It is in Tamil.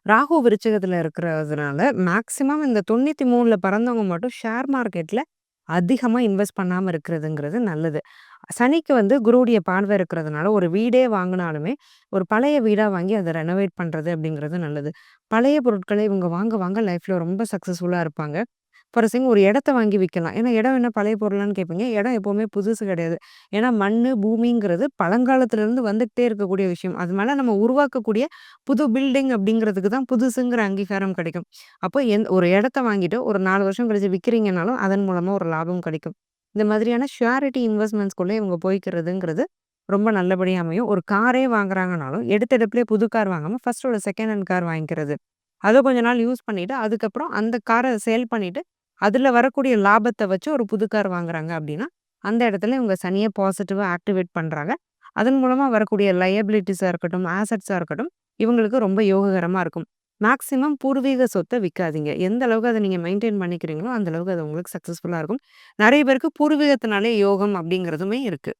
ராகு விருச்சிகத்துல இருக்கிறதுனால, மேக்ஸிமம் இந்த 93ல பிறந்தவங்க மட்டும் ஷேர் மார்க்கெட்ல அதிகமா இன்வெஸ்ட் பண்ணாம இருக்கிறதுங்கிறது நல்லது. சனிக்கு வந்து குருவுடைய பார்வை இருக்கிறதுனால, ஒரு வீடே வாங்குனாலுமே, ஒரு பழைய வீடா வாங்கி அத ரெனோவேட் பண்றது அப்படிங்கிறது நல்லது. பழைய பொருட்கள இவங்க வாங்க வாங்க லைஃப்ல ரொம்ப சக்சஸ்ஃபுல்லா இருப்பாங்க. ஃபார் எக்ஸாம்பிள் ஒரு இடத்த வாங்கி விக்கலாம். ஏன்னா, இடம் என்ன பழைய பொருளான்னு கேட்பீங்க. இடம் எப்பவுமே புதுசு கிடையாது. ஏன்னா, மண்ணு, பூமிங்கிறது பழங்காலத்திலருந்து வந்துகிட்டே இருக்கக்கூடிய விஷயம். அது மேல நம்ம உருவாக்கக்கூடிய புது பில்டிங் அப்படிங்கிறதுக்கு தான் புதுசுங்கிற அங்கீகாரம் கிடைக்கும். அப்போ ஒரு இடத்த வாங்கிட்டு ஒரு 4 வருஷம் கழிச்சு விக்கிறீங்கனாலும், அதன் மூலமா ஒரு லாபம் கிடைக்கும். இந்த மாதிரியான ஷுரிட்டி இன்வெஸ்ட்மென்ட்ஸ்குள்ள இவங்க போய்க்கிறதுங்கிறது ரொம்ப நல்லபடியா அமையும். ஒரு காரே வாங்குறாங்கனாலும், எடுத்த எடுப்பிலே புது கார் வாங்காம, ஃபர்ஸ்ட் ஒரு செகண்ட் ஹேண்ட் கார் வாங்கிக்கிறது. அத கொஞ்ச நாள் யூஸ் பண்ணிட்டு, அதுக்கப்புறம் அந்த கார சேல் பண்ணிட்டு, அதுல வரக்கூடிய லாபத்த வச்சு ஒரு புது கார் வாங்குறாங்க அப்படின்னா, அந்த இடத்துல இவங்க சனிய பாசிட்டிவா ஆக்டிவேட் பண்றாங்க. அதன் மூலமா வரக்கூடிய லயபிலிட்டீஸா இருக்கட்டும், அசெட்ஸா இருக்கட்டும், இவங்களுக்கு ரொம்ப யோககரமா இருக்கும். மேக்ஸிமம் பூர்வீக சொத்த விக்காதீங்க. எந்த அளவுக்கு அத நீங்க மெயின்டெயின் பண்ணிக்கிறீங்களோ, அந்த அளவுக்கு அது உங்களுக்கு சக்சஸ்ஃபுல்லா இருக்கும். நெறைய பேருக்கு பூர்வீகத்தினாலே யோகம் அப்படிங்கிறதுமே இருக்கு.